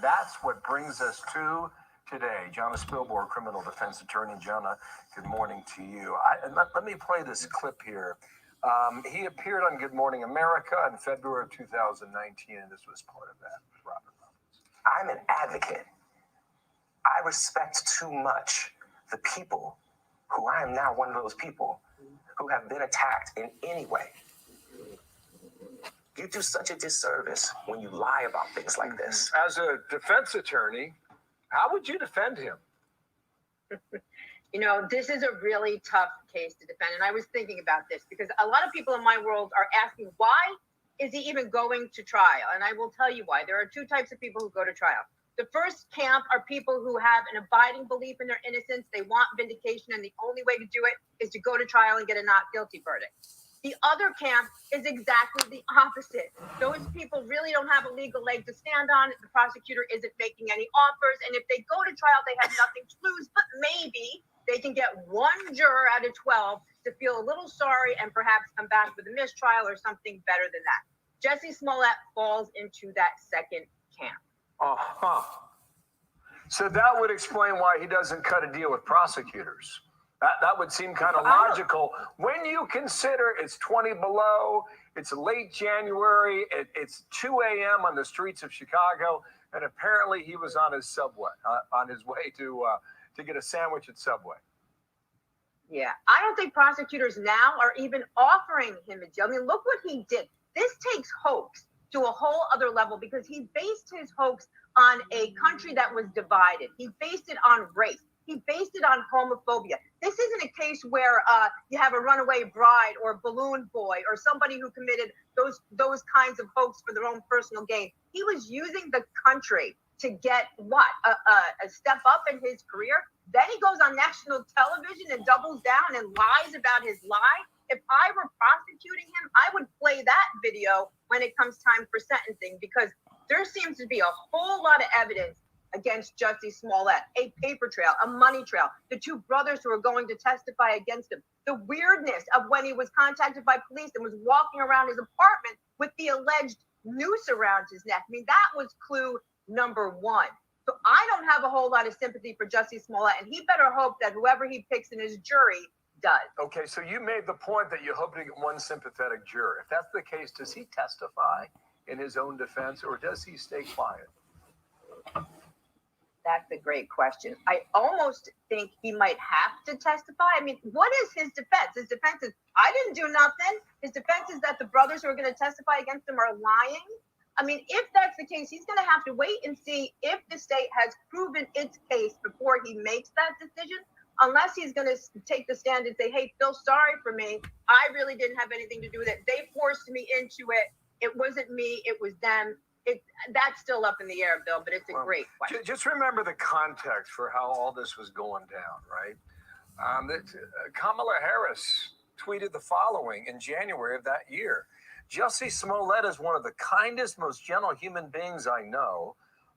that's what brings us to today. Jonna Spilborg, criminal defense attorney. Jonna, good morning to you. Let me play this clip here. He appeared on Good Morning America in February of 2019, and this was part of that. Robert. I'm an advocate. I respect too much the people who I am now one of those people who have been attacked in any way. You do such a disservice when you lie about things like this. As a defense attorney, how would you defend him? You know, this is a really tough case to defend. And I was thinking about this because a lot of people in my world are asking, why is he even going to trial? And I will tell you why. There are two types of people who go to trial. The first camp are people who have an abiding belief in their innocence. They want vindication, and the only way to do it is to go to trial and get a not guilty verdict. The other camp is exactly the opposite. Those people really don't have a legal leg to stand on. The prosecutor isn't making any offers. And if they go to trial, they have nothing to lose. But maybe they can get one juror out of 12 to feel a little sorry and perhaps come back with a mistrial or something better than that. Jussie Smollett falls into that second camp. Uh-huh. So that would explain why he doesn't cut a deal with prosecutors. That would seem kind of logical when you consider it's 20 below, it's late January, it's 2 a.m. on the streets of Chicago, and apparently he was on his subway, on his way to get a sandwich at Subway. Yeah, I don't think prosecutors now are even offering him a deal. I mean, look what he did. This takes hoax to a whole other level because he based his hoax on a country that was divided. He based it on race. He based it on homophobia. This isn't a case where you have a runaway bride or a balloon boy or somebody who committed those kinds of hoax for their own personal gain. He was using the country to get what? A step up in his career. Then he goes on national television and doubles down and lies about his lie. If I were prosecuting him, I would play that video when it comes time for sentencing because there seems to be a whole lot of evidence against Jussie Smollett, a paper trail, a money trail, the two brothers who are going to testify against him, the weirdness of when he was contacted by police and was walking around his apartment with the alleged noose around his neck. I mean, that was clue number one. So I don't have a whole lot of sympathy for Jussie Smollett, and he better hope that whoever he picks in his jury does. Okay, so you made the point that you hope to get one sympathetic juror. If that's the case, does he testify in his own defense, or does he stay quiet? That's a great question. I almost think he might have to testify. I mean, what is his defense? His defense is, I didn't do nothing. His defense is that the brothers who are going to testify against him are lying. I mean, if that's the case, he's going to have to wait and see if the state has proven its case before he makes that decision. Unless he's going to take the stand and say, hey, feel sorry for me. I really didn't have anything to do with it. They forced me into it. It wasn't me. It was them. That's still up in the air, Bill, but it's a great question. Just remember the context for how all this was going down, right? Kamala Harris tweeted the following in January of that year. Jussie Smollett is one of the kindest, most gentle human beings I know.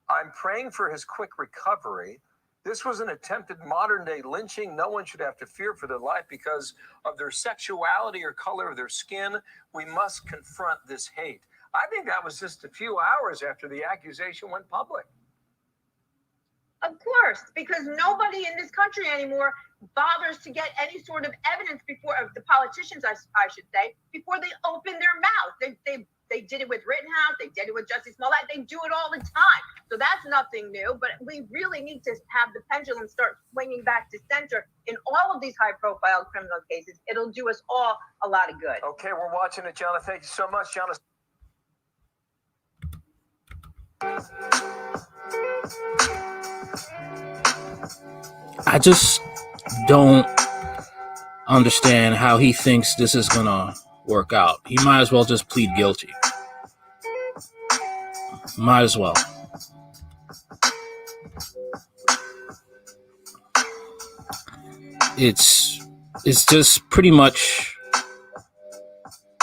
I'm praying for his quick recovery. This was an attempted modern-day lynching. No one should have to fear for their life because of their sexuality or color of their skin. We must confront this hate. I think that was just a few hours after the accusation went public. Of course, because nobody in this country anymore bothers to get any sort of evidence before the politicians, I should say, before they open their mouth. They did it with Rittenhouse. They did it with Jussie Smollett. They do it all the time. So that's nothing new. But we really need to have the pendulum start swinging back to center in all of these high-profile criminal cases. It'll do us all a lot of good. Okay, we're watching it, Jonna. Thank you so much, Jonna. I just don't understand how he thinks this is going to work out. He might as well just plead guilty. Might as well. It's just pretty much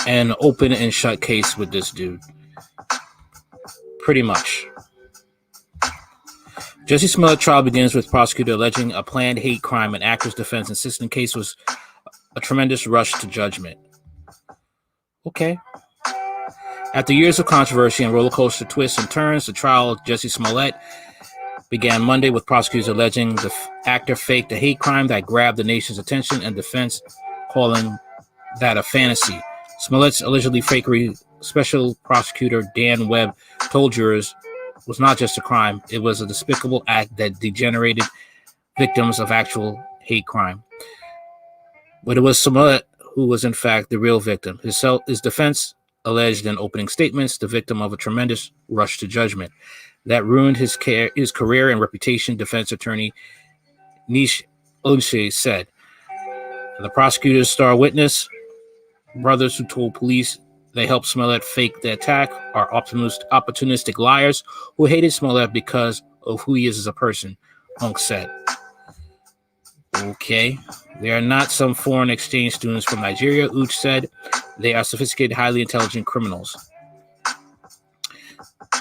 an open and shut case with this dude. Pretty much. Jussie Smollett trial begins with prosecutor alleging a planned hate crime and actor's defense insisting the case was a tremendous rush to judgment. Okay. After years of controversy and roller coaster twists and turns, the trial of Jussie Smollett began Monday with prosecutors alleging the actor faked a hate crime that grabbed the nation's attention and defense calling that a fantasy. Smollett's allegedly fakery, special prosecutor Dan Webb told jurors, was not just a crime, it was a despicable act that degenerated victims of actual hate crime. But it was Smollett who was in fact the real victim. His defense alleged in opening statements the victim of a tremendous rush to judgment that ruined his career and reputation, defense attorney Nish Unshe said. The prosecutor's star witness, brothers who told police they helped Smollett fake the attack, are opportunistic liars who hated Smollett because of who he is as a person, Unk said. Okay. They are not some foreign exchange students from Nigeria, Uch said. They are sophisticated, highly intelligent criminals.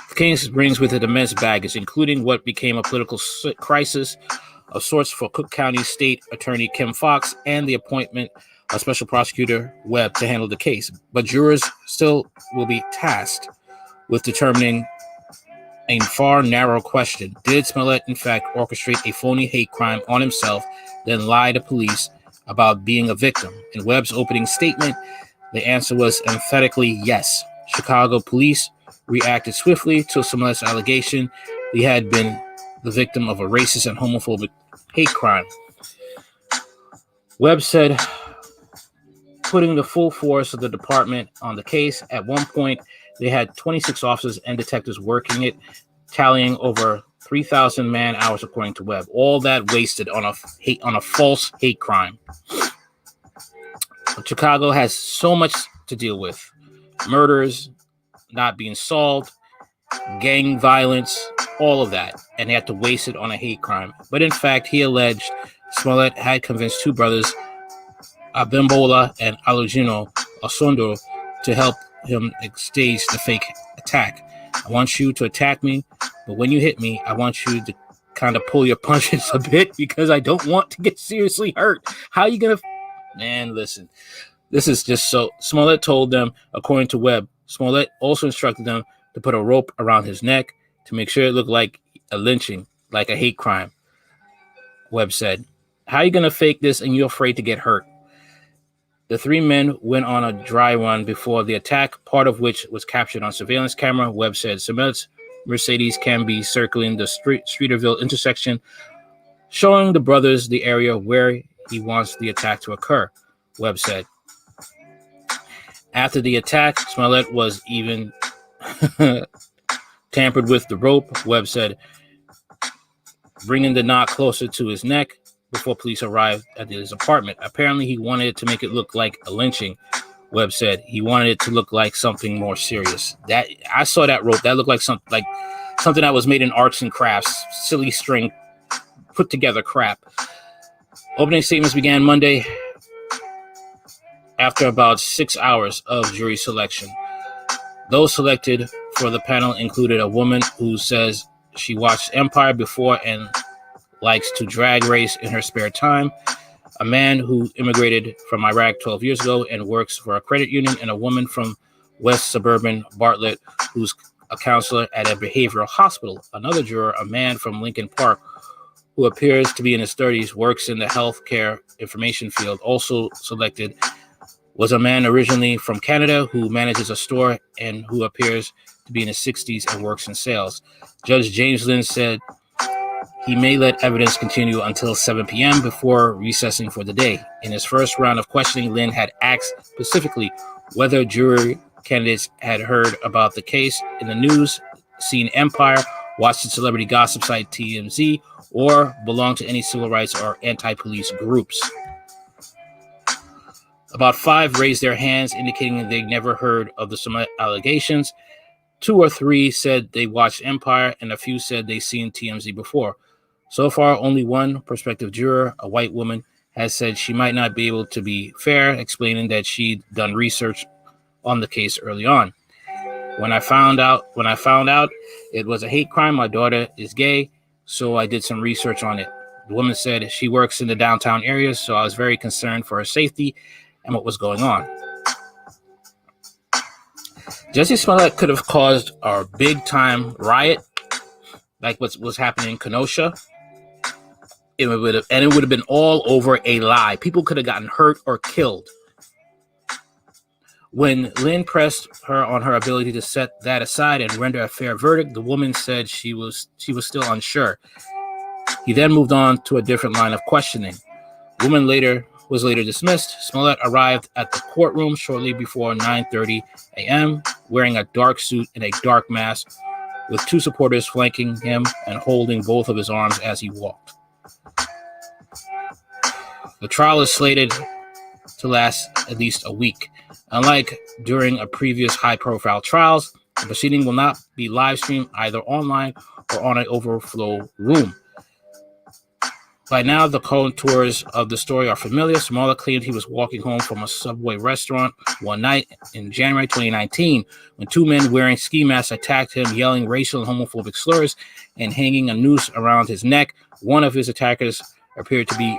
The case brings with it immense baggage, including what became a political crisis of sorts for Cook County State Attorney Kim Foxx and the appointment of Special Prosecutor Webb to handle the case. But jurors still will be tasked with determining a far narrower question. Did Smollett, in fact, orchestrate a phony hate crime on himself, then lie to police about being a victim? In Webb's opening statement, the answer was emphatically yes. Chicago police reacted swiftly to Smollett's allegation he had been the victim of a racist and homophobic hate crime. Webb said, putting the full force of the department on the case. At one point, they had 26 officers and detectives working it, tallying over 3,000 man hours, according to Webb. All that wasted on a false hate crime. But Chicago has so much to deal with: murders not being solved, gang violence, all of that, and they had to waste it on a hate crime. But in fact, he alleged Smollett had convinced two brothers, Abimbola and Alugino Osondo, to help him stage the fake attack. I want you to attack me, but when you hit me, I want you to kind of pull your punches a bit because I don't want to get seriously hurt. How are you going to... Man, listen. This is just so... Smollett told them, according to Webb, Smollett also instructed them to put a rope around his neck to make sure it looked like a lynching, like a hate crime. Webb said, how are you going to fake this and you're afraid to get hurt? The three men went on a dry run before the attack, part of which was captured on surveillance camera. Webb said Smollett's Mercedes can be circling the Streeterville intersection, showing the brothers the area where he wants the attack to occur, Webb said. After the attack, Smollett was even tampered with the rope, Webb said, bringing the knot closer to his neck before police arrived at his apartment. Apparently, he wanted it to make it look like a lynching, Webb said. He wanted it to look like something more serious. That I saw that rope. That looked like something that was made in arts and crafts, silly string, put together crap. Opening statements began Monday after about 6 hours of jury selection. Those selected for the panel included a woman who says she watched Empire before and likes to drag race in her spare time, a man who immigrated from Iraq 12 years ago and works for a credit union, and a woman from West Suburban Bartlett who's a counselor at a behavioral hospital. Another juror, a man from Lincoln Park who appears to be in his 30s, works in the healthcare information field. Also selected was a man originally from Canada who manages a store and who appears to be in his 60s and works in sales. Judge James Lynn said he may let evidence continue until 7 p.m. before recessing for the day. In his first round of questioning, Lynn had asked specifically whether jury candidates had heard about the case in the news, seen Empire, watched the celebrity gossip site TMZ, or belonged to any civil rights or anti-police groups. About 5 raised their hands, indicating they never heard of the allegations. 2 or 3 said they watched Empire, and a few said they seen TMZ before. So far, only one prospective juror, a white woman, has said she might not be able to be fair, explaining that she'd done research on the case early on. When I found out it was a hate crime, my daughter is gay, so I did some research on it. The woman said she works in the downtown area, so I was very concerned for her safety and what was going on. Jussie Smollett could have caused a big time riot, like what was happening in Kenosha. It would have been all over a lie. People could have gotten hurt or killed. When Lynn pressed her on her ability to set that aside and render a fair verdict, the woman said she was still unsure. He then moved on to a different line of questioning. The woman was later dismissed. Smollett arrived at the courtroom shortly before 9:30 a.m., wearing a dark suit and a dark mask, with two supporters flanking him and holding both of his arms as he walked. The trial is slated to last at least a week. Unlike during a previous high-profile trials, the proceeding will not be live-streamed either online or on an overflow room. By now, the contours of the story are familiar. Smollett claimed he was walking home from a Subway restaurant one night in January 2019 when two men wearing ski masks attacked him, yelling racial and homophobic slurs and hanging a noose around his neck. One of his attackers appeared to be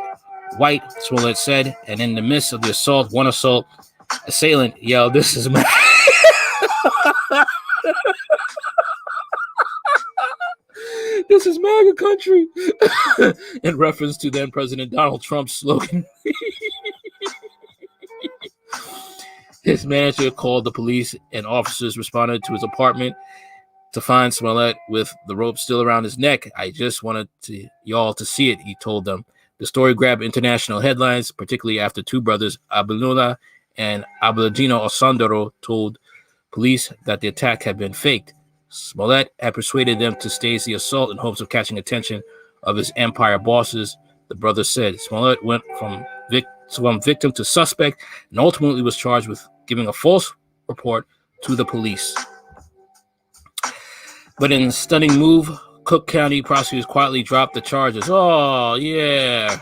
white, Smollett said, and in the midst of the assault, one assailant yelled, "This is my..." "This is MAGA country," in reference to then President Donald Trump's slogan. His manager called the police, and officers responded to his apartment to find Smollett with the rope still around his neck. "I just wanted y'all to see it," he told them. The story grabbed international headlines, particularly after two brothers, Abelula and Abelagino Osandoro, told police that the attack had been faked. Smollett had persuaded them to stage the assault in hopes of catching attention of his empire bosses, the brothers said. Smollett went from victim to suspect and ultimately was charged with giving a false report to the police. But in a stunning move, Cook County prosecutors quietly dropped the charges. Oh, yeah.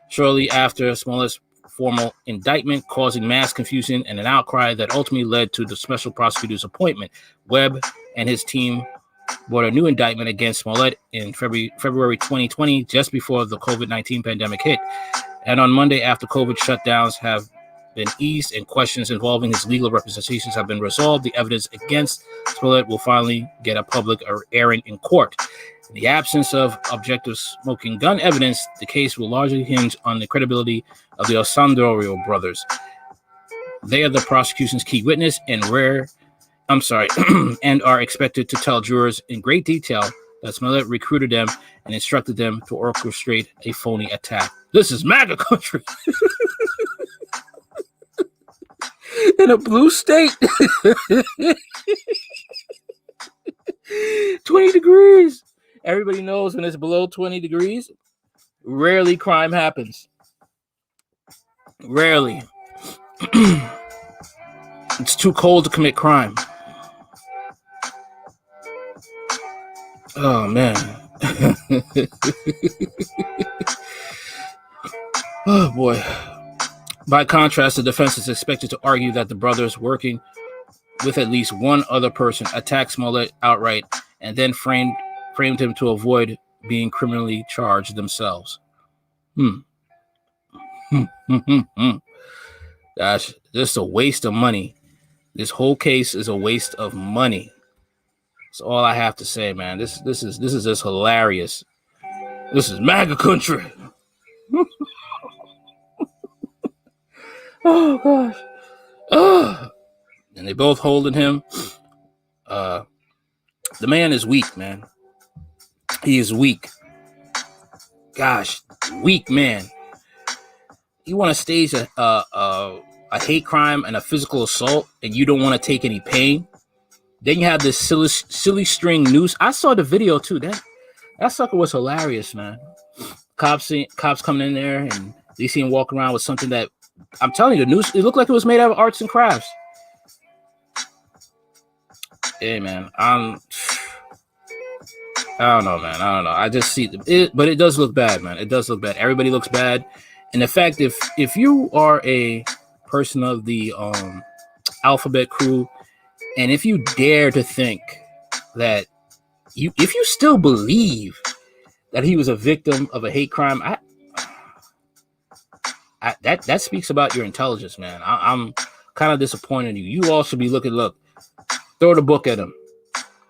Shortly after Smollett's formal indictment, causing mass confusion and an outcry that ultimately led to the special prosecutor's appointment. Webb and his team brought a new indictment against Smollett in February 2020, just before the COVID-19 pandemic hit. And on Monday, after COVID shutdowns have been eased and questions involving his legal representations have been resolved, the evidence against Smollett will finally get a public airing in court. In the absence of objective smoking gun evidence, the case will largely hinge on the credibility of the Osandoro brothers. They are the prosecution's key witness and and are expected to tell jurors in great detail that Smollett recruited them and instructed them to orchestrate a phony attack. This is MAGA country. In a blue state. 20 degrees. Everybody knows when it's below 20 degrees, rarely crime happens. Rarely. It's too cold to commit crime. Oh, man. Oh, boy. By contrast, the defense is expected to argue that the brothers, working with at least one other person, attacked Smollett outright and then framed him to avoid being criminally charged themselves. Gosh, just a waste of money. This whole case is a waste of money. That's all I have to say, man. This is just hilarious. This is MAGA country. Oh gosh. Oh. And they both holding him. The man is weak, man. He is weak. Gosh, weak man. You want to stage a hate crime and a physical assault, and you don't want to take any pain. Then you have this silly string noose. I saw the video too. That sucker was hilarious, man. Cops coming in there and they see him walking around with something that, I'm telling you, the noose, it looked like it was made out of arts and crafts. Hey, man, I don't know, man. I don't know. I just see it, but it does look bad, man. It does look bad. Everybody looks bad. And in fact, if you are a person of the alphabet crew, and if you dare to think that if you still believe that he was a victim of a hate crime, that speaks about your intelligence, man. I'm kind of disappointed in you. You all should be look, Throw the book at him.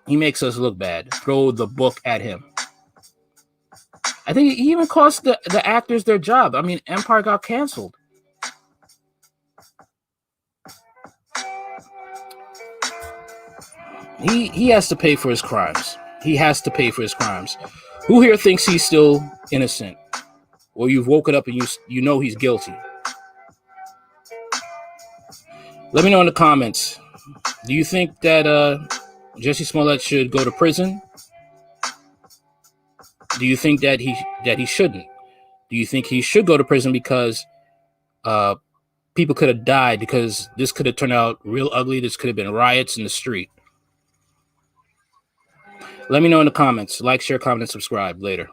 He makes us look bad. Throw the book at him. I think he even cost the actors their job. I mean, Empire got canceled. He has to pay for his crimes. He has to pay for his crimes. Who here thinks he's still innocent? Or you've woken up and you know he's guilty? Let me know in the comments. Do you think that Jussie Smollett should go to prison? Do you think that he shouldn't? Do you think he should go to prison because people could have died, because this could have turned out real ugly? This could have been riots in the street. Let me know in the comments. Like, share, comment, and subscribe. Later.